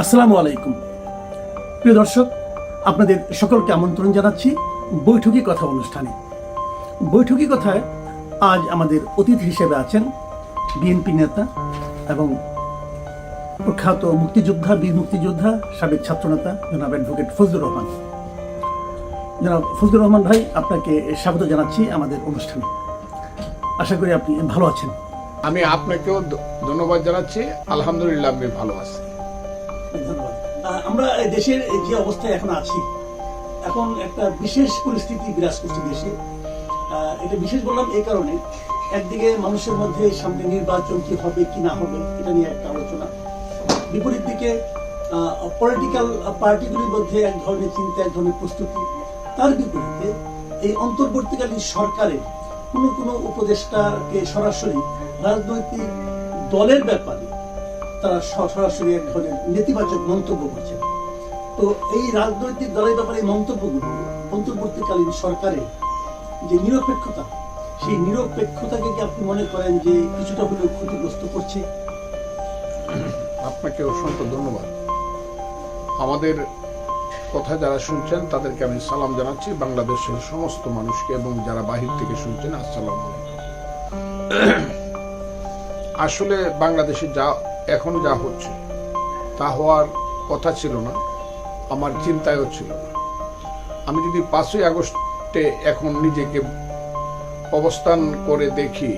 আসসালামু আলাইকুম প্রিয় দর্শক, আপনাদের সকলকে আমন্ত্রণ জানাচ্ছি বৈঠকি কথা অনুষ্ঠানে। বৈঠকি কথায় আজ আমাদের অতিথি হিসেবে আছেন বিএনপি নেতা এবং প্রখ্যাত মুক্তিযোদ্ধা, বীর মুক্তিযোদ্ধা, সাবেক ছাত্রনেতা জনাব অ্যাডভোকেট ফজলুর রহমান। জনাব ফজলুর রহমান ভাই, আপনাকে স্বাগত জানাচ্ছি আমাদের অনুষ্ঠানে। আশা করি আপনি ভালো আছেন। আমি আপনাকেও ধন্যবাদ জানাচ্ছি। আলহামদুলিল্লাহ, আমি ভালো আছি। ধন্যবাদ। আমরা দেশের যে অবস্থায় এখন আছি, এখন একটা বিশেষ পরিস্থিতি বিরাজ করছে দেশে। এটা বিশেষ বললাম এই কারণে, একদিকে মানুষের মধ্যে সামনে নির্বাচন কি হবে কি না হবে এটা নিয়ে একটা আলোচনা, বিপরীত দিকে পলিটিক্যাল পার্টিগুলির মধ্যে এক ধরনের চিন্তা, এক ধরনের প্রস্তুতি। তার বিপরীতে এই অন্তর্বর্তীকালীন সরকারের কোনো উপদেষ্টাকে সরাসরি রাজনৈতিক দলের ব্যাপারে তারা সরাসরি এক ধরনের নেতিবাচক মন্তব্য করছেন। তো এই রাজনৈতিক দলের ব্যাপারে মন্তব্যগুলো অন্তর্বর্তীকালীন সরকারের যে নিরপেক্ষতা, সেই নিরপেক্ষতাকে কি আপনি মনে করেন যে কিছুটা হলেও ক্ষতিগ্রস্ত করছে? আপনাকে অসংখ্য ধন্যবাদ। আমাদের কথা যারা শুনছেন তাদেরকে আমি সালাম জানাচ্ছি, বাংলাদেশের সমস্ত মানুষকে, এবং যারা বাহির থেকে শুনছেন আসসালামু আলাইকুম। আসলে বাংলাদেশে এখন যা হচ্ছে তা হওয়ার কথা ছিল না, আমার চিন্তায়ও ছিল না। আমি যদি 5ই আগস্টে এখন নিজেকে অবস্থান করে দেখি,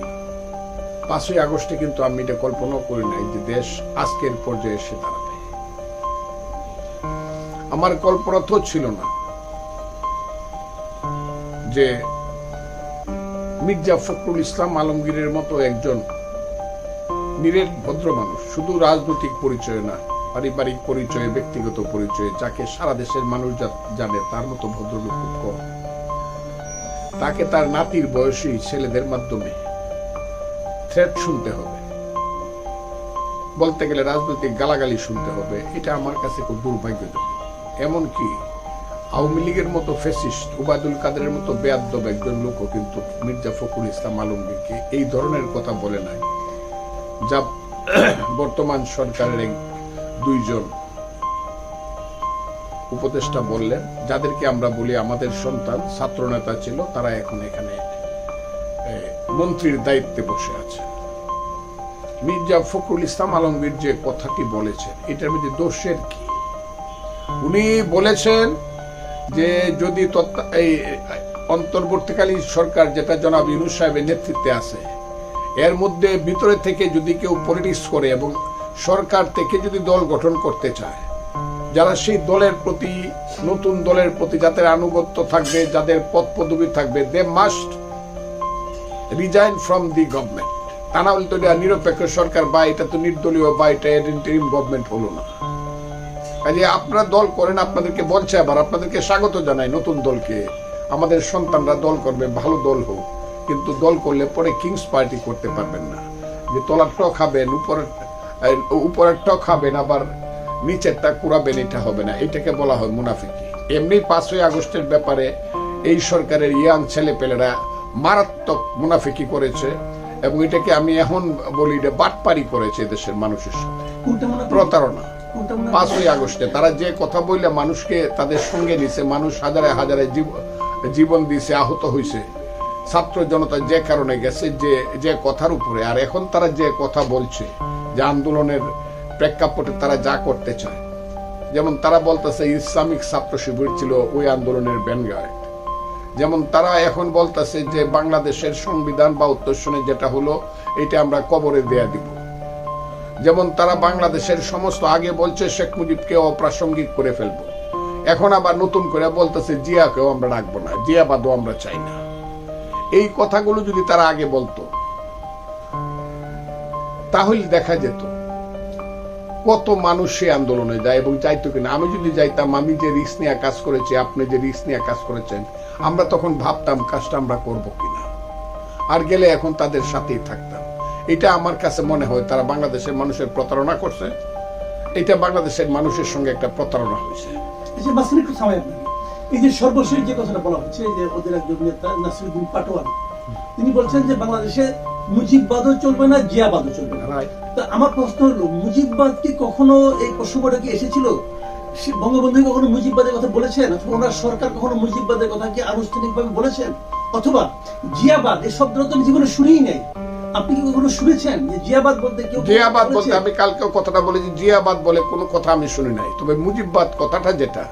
5ই আগস্টে কিন্তু আমি এটা কল্পনা করি নাই যে দেশ আজকের পর্যায়ে এসে দাঁড়াবে। আমার কল্পনা তো ছিল না যে মির্জা ফখরুল ইসলাম আলমগীরের মতো একজন নিরেট ভদ্র মানুষ, শুধু রাজনৈতিক পরিচয় না, পারিবারিক পরিচয়ে, ব্যক্তিগত পরিচয়ে, যাকে সারা দেশের মানুষ জানে, তার মতো ভদ্রলোক খুব কম। তাকে তার নাতির বয়সী ছেলেদের মাধ্যমে থ্রেট শুনতে হবে, বলতে গেলে রাজনৈতিক গালাগালি শুনতে হবে, এটা আমার কাছে খুব দুর্ভাগ্যজনক। এমনকি আওয়ামী লীগের মতো ফ্যাসিস্ট, ওবায়দুল কাদেরের মতো বেয়াদব একজন লোকও কিন্তু মির্জা ফখরুল ইসলাম আলমগীরকে এই ধরনের কথা বলে নাই, যা বর্তমান সরকারের 2জন উপদেষ্টা বললেন, যাদেরকে আমরা বলি আমাদের সন্তান, ছাত্রনেতা ছিল, তারা এখন এখানে মন্ত্রীর দায়িত্বে বসে আছে। মির্জা ফখরুল ইসলাম আলমগীর যে কথাটি বলেছেন, এটার মধ্যে দোষের কি? উনি বলেছেন যে যদি এই অন্তর্বর্তীকালীন সরকার, যেটা জনাব ইউনূস সাহেবের নেতৃত্বে আছে, এর মধ্যে ভিতরে থেকে যদি কেউ পলিটিক্স করে এবং সরকার থেকে যদি দল গঠন করতে চায়, যারা সেই দলের প্রতি, নতুন দলের প্রতি যাদের আনুগত্য থাকবে, যাদের পদ পদবি থাকবে, they must resign from the government. তা না হলে তো এটা নিরপেক্ষ সরকার, বা এটা তো নির্দলীয়, বা এটা ইন্টারিম গভর্নমেন্ট হলো না। কাজে আপনারা দল করেন, আপনাদেরকে বলছে, আবার আপনাদেরকে স্বাগত জানাই নতুন দলকে। আমাদের সন্তানরা দল করবে, ভালো দল হোক, কিন্তু দল করলে পরে কিংস পার্টি করতে পারবেন না, যে তলার টক খাবেন, উপরের টক খাবেন, আবার নিচেরটা কুড়াবেন, এটা হবে না। এটাকে বলা হয় মুনাফিকি। এমনি 5ই আগস্টের ব্যাপারে এই সরকারের ইয়াং ছেলেপেলেরা মারাত্মক মুনাফিকি করেছে, এবং এটাকে আমি এখন বলি এটা বাটপারি করেছে দেশের মানুষের সাথে, প্রতারণা। 5ই আগস্টে তারা যে কথা বললে মানুষকে তাদের সঙ্গে নিছে, মানুষ হাজারে হাজারে জীবন দিয়েছে, আহত হয়েছে, ছাত্র জনতা যে কারণে গেছে, যে কথার উপরে। আর এখন তারা যে কথা বলছে, যে আন্দোলনের প্রেক্ষাপটে তারা যা করতে চায়, যেমন তারা বলতেছে ইসলামিক ছাত্র শিবির ছিল ওই আন্দোলনের ব্যানগার্ড, যেমন তারা এখন বলতেছে যে বাংলাদেশের সংবিধান বা উত্তরসনে যেটা হলো এটা আমরা কবরে দেয়া দিব, যেমন তারা বাংলাদেশের সমস্ত, আগে বলছে শেখ মুজিবকে অপ্রাসঙ্গিক করে ফেলবো, এখন আবার নতুন করে বলতেছে জিয়াকেও আমরা রাখবো না, জিয়াবাদও আমরা চাই না। এই কথাগুলো যদি তারা আগে বলতো, তাহলে দেখা যেত কত মানুষ সে আন্দোলনে যায় এবং যাইতো কিনা। আমি যদি যাইতাম, আমি যে রিস্ক নিয়ে কাজ করেছি, আপনি যে রিস্ক নিয়ে কাজ করেছেন, আমরা তখন ভাবতাম কাজটা আমরা করবো কিনা, আর গেলে এখন তাদের সাথেই থাকতাম। এটা আমার কাছে মনে হয় তারা বাংলাদেশের মানুষের প্রতারণা করছে, এটা বাংলাদেশের মানুষের সঙ্গে একটা প্রতারণা হয়েছে। এই যে সর্বশেষ যে কথাটা বলা হচ্ছে, যে ওদের একজন নেতা নাসিরুদ্দিন পাটোয়ারি, তিনি বলছেন যে বাংলাদেশে মুজিববাদও চলবে না, জিয়াবাদও চলবে না। তা আমার প্রশ্ন হলো, মুজিববাদ কি কখনো এই প্রসঙ্গটা কি এসেছিল? বঙ্গবন্ধু কখনো মুজিববাদের কথা বলেছেন, অথবা ওনার সরকার কখনো মুজিববাদের কথা কি আনুষ্ঠানিকভাবে বলেছেন? অথবা জিয়াবাদ এই শব্দটা তো আমি জীবনে শুনিই নাই, আপনি কি কখনো শুনেছেন যে জিয়াবাদ বলতে কেউ? জিয়াবাদ বলতে আমি কালকেও কথাটা বলেছি, জিয়াবাদ বলে কোনো কথা আমি শুনি নাই। তবে মুজিববাদ কথাটা যেটা,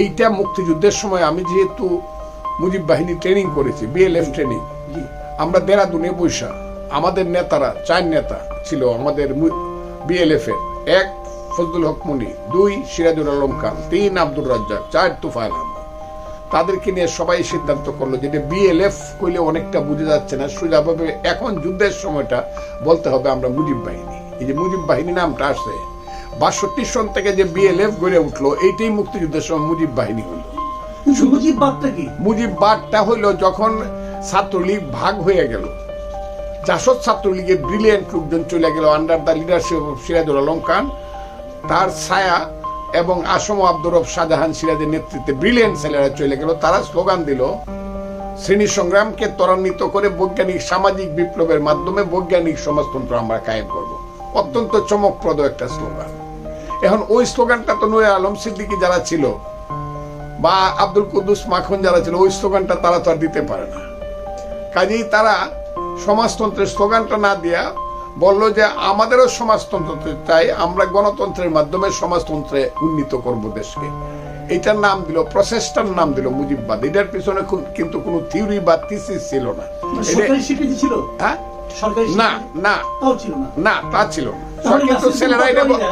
এইটা মুক্তিযুদ্ধের সময় আমি যেহেতু মুজিব বাহিনী ট্রেনিং করেছি, বিএলএফ ট্রেনিং, আমরা দেরাদুনে বৈশা আমাদের নেতারা, 4 নেতা ছিল আমাদের বিএলএফ এর। 1 ফজলুল হক মনি, 2 সিরাজুল আলম খান, 3 আব্দুর রাজ্জাক, 4 তুফাইল আহমদ। তাদেরকে নিয়ে সবাই সিদ্ধান্ত করলো যে বিএলএফ কইলে অনেকটা বুঝে যাচ্ছে না, সোজাভাবে এখন যুদ্ধের সময়টা বলতে হবে আমরা মুজিব বাহিনী। এই যে মুজিব বাহিনী নামটা আসছে 62 সন থেকে যে বিএলএফ গড়ে উঠলো, এইটাই মুক্তিযুদ্ধের সময় মুজিব বাহিনী হইল। মুজিববাদটা কি? মুজিববাদটা হইল যখন ছাত্রলীগ ভাগ হয়ে গেল, জাসদ ছাত্রলীগের ব্রিলিয়েন্ট লোকজন চলে গেল under the leadership of Sirajul Alam Khan, তার ছায়া এবং আসম আব্দুর রব শাহজাহান সিরাজের নেতৃত্বে ব্রিলিয়েন্ট ছেলেরা চলে গেল। তারা স্লোগান দিল, শ্রেণী সংগ্রামকে ত্বরান্বিত করে বৈজ্ঞানিক সামাজিক বিপ্লবের মাধ্যমে বৈজ্ঞানিক সমাজতন্ত্র আমরা কায়েম করব। অত্যন্ত চমকপ্রদ একটা স্লোগান। এখন ওই স্লোগানটা তো নূরে আলম সিদ্দিকী যারা ছিল বা আব্দুল কুদ্দুস মাখন যারা ছিল, ওই স্লোগানটা তারা তো আর দিতে পারে না। কাজেই তারা সমাজতন্ত্রের স্লোগানটা না দিয়া বলল যে আমাদেরও সমাজতন্ত্র চাই, আমরা গণতন্ত্রের মাধ্যমে সমাজতন্ত্রে উন্নীত করব দেশকে। এটার নাম দিল, প্রসেসটার নাম দিল মুজিববাদ। এটার পিছনে কিন্তু কোনো থিওরি বা থিসিস ছিল না। সরকারি স্বীকৃতি ছিল? হ্যাঁ, না না, তাও ছিল না। না, তা ছিল না।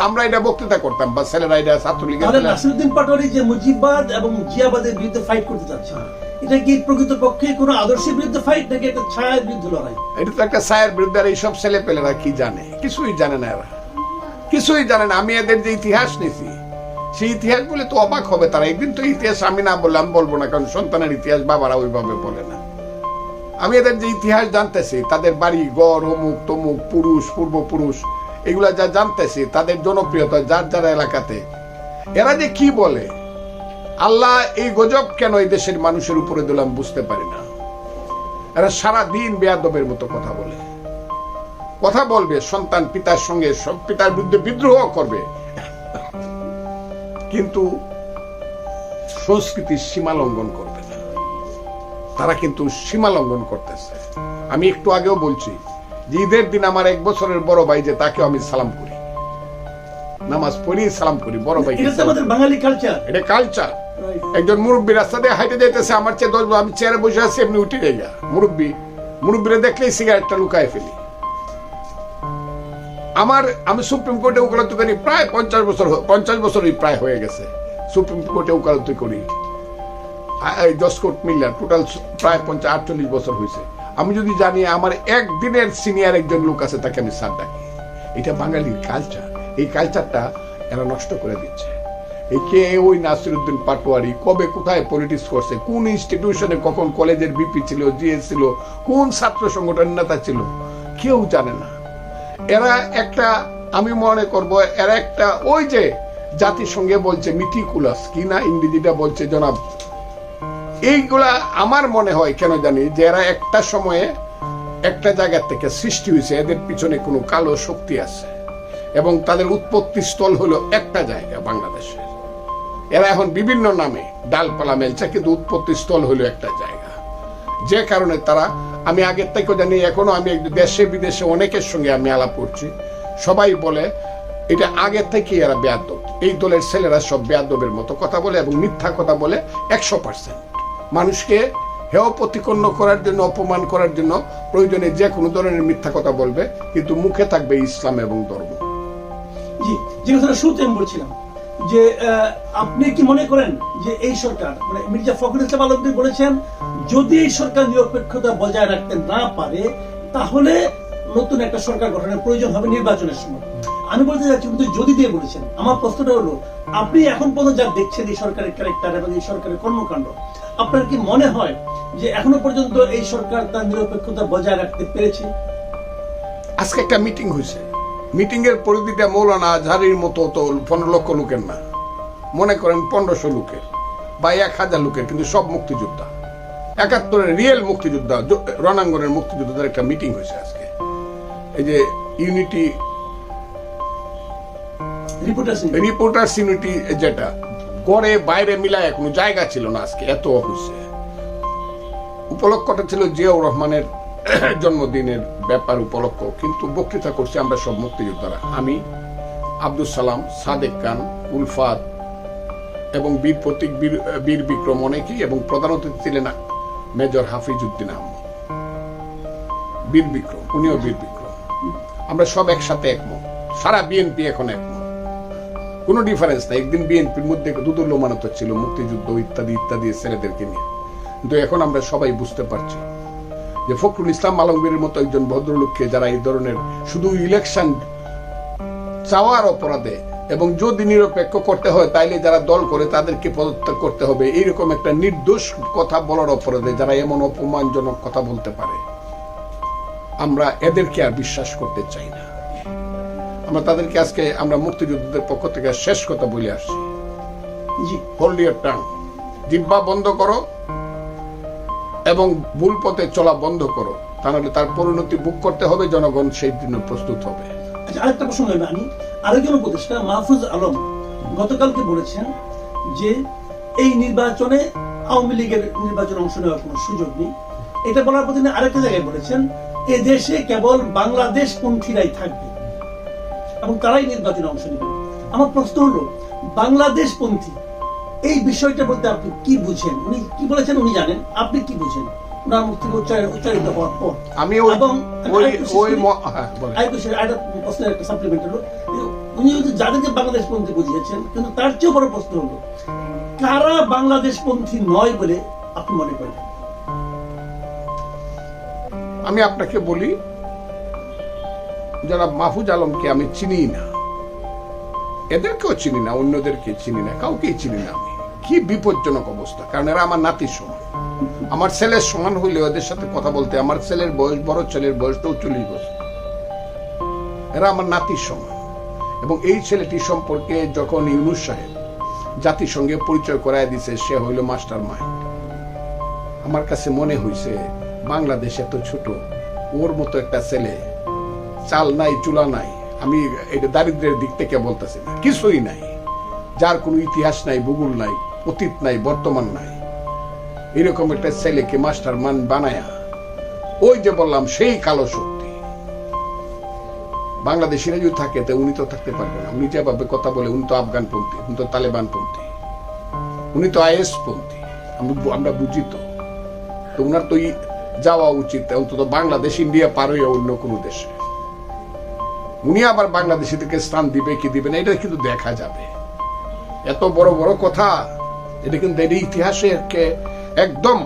আমরা এটা বক্তৃতা করতাম বা ছেলেরা এটা ছাত্রলীগের। নাসিরউদ্দিন পাটোয়ারি যে মুজিববাদ এবং জিয়াবাদের বিরুদ্ধে ফাইট করতে যাচ্ছে, এটা কি প্রকৃতপক্ষে কোনো আদর্শের বিরুদ্ধে ফাইট নাকি একটা ছায়ার বিরুদ্ধে লড়াই? এটা তো একটা ছায়ার বিরুদ্ধে। আর এইসব ছেলে পেলেরা কি জানে? কিছুই জানে না, এরা কিছুই জানে না। আমি এদের যে ইতিহাস নিছি, সেই ইতিহাস বলে তো অবাক হবে তারা। একদিন তো ইতিহাস আমি না বললাম বলবো না, কারণ সন্তানের ইতিহাস বাবারা ওইভাবে বলে না। আমি এদের যে ইতিহাস জানতেছি, তাদের বাড়ি ঘর, অমুক তমুক, পুরুষ পূর্বপুরুষ, এগুলা যা জানতেছি, তাদের জনপ্রিয়তা যার যার এলাকাতে, এরা যে কি বলে, আল্লাহ এই গজব কেন এই দেশের মানুষের উপরে দিলাম বুঝতে পারি না। এরা সারা দিন বেয়াদবের মতো কথা বলে, কথা বলবে, সন্তান পিতার সঙ্গে সব পিতার বিরুদ্ধে বিদ্রোহ করবে, কিন্তু সংস্কৃতির সীমা লঙ্ঘন করবে না। তারা কিন্তু সীমা লঙ্ঘন করতেছে। আমি একটু আগেও বলছি যে ঈদের দিন আমার 1 বছরের বড় ভাই, যে তাকে আমি সালাম করি, নামাজ পড়ি সালাম করি, বড় ভাই। এটা আমাদের বাঙালি কালচার, এটা কালচার। একজন মুরব্বী রাস্তা দিয়ে হাইটে যাইতেছে, আমার চেয়ে 10, আমি চেয়ারে বসে আছি, এমনি উঠে যাই, মুরব্বীরা দেখলেই সিগারেটটা লুকায় ফেলি। আমি সুপ্রিম কোর্টে ওকালতি করি প্রায় 50 বছরই প্রায় হয়ে গেছে। সুপ্রিম কোর্টে ওকালতি করি, জজ কোর্ট মিল্লার, টোটাল প্রায় 48 বছর হয়েছে। আমি যদি জানি আমার একদিনের সিনিয়র একজন লোক আছে, তাকে আমি স্যার ডাকি। এটা বাঙালির কালচার। এই কালচারটা এরা নষ্ট করে দিচ্ছে। এই কে ওই নাসিরউদ্দিন পাটোয়ারি কবে কোথায় পলিটিক্স করছে, কোন ইনস্টিটিউশনে কখন কলেজের বিপি ছিল, জিএস ছিল, কোন ছাত্র সংগঠনের নেতা ছিল, কেউ জানে না। এরা একটা, আমি মনে করব এরা একটা, ওই যে জাতিসংঘে বলছে মিটিকুলাস কি না ইংরেজিটা বলছে জনাব, এইগুলা আমার মনে হয় কেন জানি যে এরা একটা সময়ে একটা জায়গা থেকে সৃষ্টি হয়েছে, এদের পিছনে কোনো কালো শক্তি আছে এবং তাদের উৎপত্তি স্থল হলো একটা জায়গা বাংলাদেশে। এরা এখন বিভিন্ন নামে ডালপালা মেলছে, কিন্তু উৎপত্তি স্থল হলো একটা জায়গা। যে কারণে তারা, আমি আগের থেকে জানি, এখনো আমি দেশে বিদেশে অনেকের সঙ্গে আমি আলাপ করছি, সবাই বলে এটা আগের থেকে এরা বেয়াদব। এই দলের ছেলেরা সব বেয়াদবের মতো কথা বলে এবং মিথ্যা কথা বলে 100%। মানুষকে হেয় প্রতিপন্ন করার জন্য, অপমান করার জন্য প্রয়োজনে যে কোনো ধরনের মিথ্যা কথা বলবে, কিন্তু মুখে থাকবে ইসলাম এবং ধর্ম। জি, যে কথাটা শুরুতে আমি বলছিলাম যে আপনি কি মনে করেন যে এই সরকার, মানে মির্জা ফখরুল ইসলাম আলমগীর বলেছেন, যদি এই সরকার নিরপেক্ষতা বজায় রাখতে না পারে তাহলে নতুন একটা সরকার গঠনের প্রয়োজন হবে নির্বাচনের সময়। আমি বলতে চাচ্ছি, কিন্তু যদি দিয়ে বলেছেন, আমার প্রশ্নটা হলো, আপনি এখন পর্যন্ত যা দেখছেন এই সরকারের ক্যারেক্টার এবং এই সরকারের কর্মকাণ্ড, আপনার কি মনে হয় যে এখনো পর্যন্ত এই সরকার তার নিরপেক্ষতা বজায় রাখতে পেরেছে? আজকে একটা মিটিং হয়েছে, মিটিং এর পরিধিটা মৌলানা আজহারির মতো তো 15 লক্ষ লোকের না, মনে করেন 1500 লোকের বা 1000 লোকের, কিন্তু সব মুক্তিযোদ্ধা। 71-এর রিয়েল মুক্তিযোদ্ধা, রণাঙ্গনের মুক্তিযোদ্ধাদের একটা মিটিং হয়েছে আজকে। এই যে ইউনিটি রিপোর্টার্স ইউনিটি, যেটা ঘরে বাইরে মিলায় কোনো জায়গা ছিল না, আজকে এত হয়েছে। উপলক্ষটা ছিল জিয়াউর রহমানের জন্মদিনের ব্যাপার উপলক্ষ, কিন্তু বক্তৃতা করছি আমরা সব মুক্তিযোদ্ধারা, আমি, আব্দুল সালাম, সাদেক খান, উলফাত এবং বীর প্রতীক, বীর বিক্রম অনেকেই, এবং প্রধান অতিথি ছিলেন মেজর হাফিজ উদ্দিন আহমদ, বীর বিক্রম, উনিও বীর বিক্রম। আমরা সব একসাথে একমত, সারা বিএনপি এখন একমত, কোনো ডিফারেন্স নাই। একদিন বিএনপির মধ্যে দুদুল্যমানত ছিল মুক্তিযুদ্ধ ইত্যাদি ইত্যাদি ছেলেদেরকে নিয়ে, কিন্তু এখন আমরা সবাই বুঝতে পারছি যে ফখরুল ইসলাম আলমগীরের মতো একজন ভদ্রলোককে যারা এই ধরনের শুধু ইলেকশন চাওয়ার অপরাধে, এবং যদি নিরপেক্ষ করতে হয় তাইলে যারা দল করে তাদেরকে পদত্যাগ করতে হবে, এইরকম একটা নির্দোষ কথা বলার অপরাধে যারা এমন অপমানজনক কথা বলতে পারে, আমরা এদেরকে আর বিশ্বাস করতে চাই না। আমরা তাদেরকে আজকে আমরা মুক্তিযোদ্ধাদের পক্ষ থেকে শেষ কথা বলে আসছি, হোল্ড ইওর টাং, জিহ্বা বন্ধ করো এবং ভুল পথে চলা বন্ধ করো, তাহলে তার পরিণতি ভোগ করতে হবে, জনগণ সেই দিন প্রস্তুত হবে। আচ্ছা, আরেকটা প্রশ্ন নেবে, আমি আরেকজন উপদেষ্টা মাহফুজ আলম গতকালকে বলেছেন যে এই নির্বাচনে আওয়ামী লীগের নির্বাচনে অংশ নেওয়ার কোনো সুযোগ নেই। এটা বলার পর তিনি আরেকটা জায়গায় বলেছেন এ দেশে কেবল বাংলাদেশ পন্থীরাই থাকবে এবং তারাই নির্বাচনে অংশ নেবে। আমার প্রশ্ন হলো, বাংলাদেশ পন্থী এই বিষয়টা বলতে আপনি কি বুঝেন? উনি কি বলেছেন উনি জানেন, আপনি কি বুঝেন ওনার মুখ থেকে উচ্চারিত হওয়ার পর? আমি প্রশ্নের একটা সাপ্লিমেন্ট হলো, উনি যাদেরকে বাংলাদেশ পন্থী বুঝিয়েছেন, কিন্তু তার চেয়ে বড় প্রশ্ন হলো কারা বাংলাদেশ পন্থী নয় বলে আপনি মনে করেন? আমি আপনাকে বলি, যারা মাহফুজ আলমকে আমি চিনি না, এদেরকেও চিনি না, অন্যদেরকে চিনি না, কাউকেই চিনি না আমি। কি বিপজ্জনক অবস্থা, কারণ এরা আমার নাতির সমান, আমার ছেলের সমান হইলে ওদের সাথে কথা বলতে, আমার ছেলের বয়স, বড় ছেলের বয়স ৪৪ বছর, এরা আমার নাতির সমান। এবং এই ছেলেটি সম্পর্কে যখন ইউনূস সাহেব জাতিসংঘে পরিচয় করায় দিছে, সে হইল মাস্টার মাইন্ড। আমার কাছে মনে হইছে বাংলাদেশ এত ছোট, ওর মতো একটা ছেলে, চাল নাই চুলা নাই, আমি এটা দারিদ্রের দিক থেকে বলতেছি না, কিছুই নাই, যার কোনো ইতিহাস নাই, ভূগোল নাই, অতীত নাই, বর্তমান নাই, এরকম একটা ছেলেকে মাস্টার মান বানায়া, ওই যে বললাম সেই কালো শক্তি বাংলাদেশিরা যদি থাকে, তো উনি তো থাকতে পারবে না। উনি যেভাবে কথা বলে, উনি তো আফগান পন্থী, উনি তো তালেবান পন্থী, উনি তো আইএস পন্থী, আমরা বুঝি তো। তো উনার তো যাওয়া উচিত অন্তত বাংলাদেশ, ইন্ডিয়া পার হয়ে অন্য কোনো দেশে। উনি আবার বাংলাদেশিদেরকে স্থান দিবে কি দিবে না, এটা কিন্তু দেখা যাবে। এত বড় বড় কথা, এটা কিন্তু এই ইতিহাসে একদম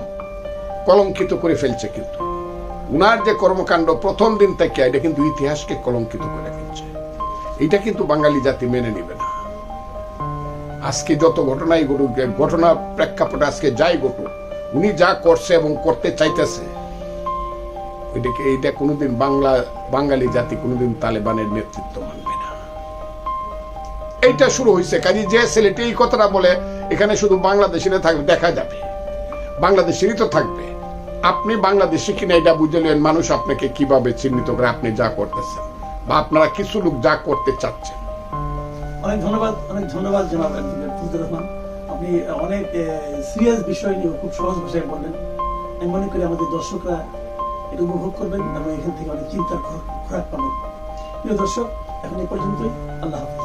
কলঙ্কিত করে ফেলছে। কিন্তু উনার যে কর্মকাণ্ড প্রথম দিন থেকে, এটা কিন্তু ইতিহাসকে কলঙ্কিত করে ফেলছে। এটা কিন্তু বাঙালি জাতি মেনে নিবে না। আজকে যত ঘটনাই ঘটুক, ঘটনা প্রেক্ষাপটে আজকে যাই ঘটুক, উনি যা করছে এবং করতে চাইতেছে, এইটা কোনোদিন বাঙালি জাতি কোনোদিন তালেবানের নেতৃত্ব মানবে না। এইটা শুরু হয়েছে। কাজে যে ছেলেটি এই কথাটা বলে, এখানে শুধু বাংলাদেশিরা থাকবে, দেখা যাবে বাংলাদেশেরই তো থাকবে। আপনি বাংলাদেশি কিনা এটা বুঝলেন, মানুষ আপনাকে কিভাবে চিহ্নিত করে আপনি যা করতেছেন, বা আপনারা কিছু লোক যা করতে চাচ্ছেন। অনেক ধন্যবাদ জনাব ফজলুর রহমান। আপনি অনেক সিরিয়াস বিষয় নিয়ে খুব সহজ ভাষায় বললেন। আমি মনে করি আমাদের দর্শকরা এটা উপভোগ করবেন এবং এখান থেকে অনেক চিন্তার খোরাক পাবেন। প্রিয় দর্শক, এখন এই পর্যন্তই। আল্লাহ হাফেজ।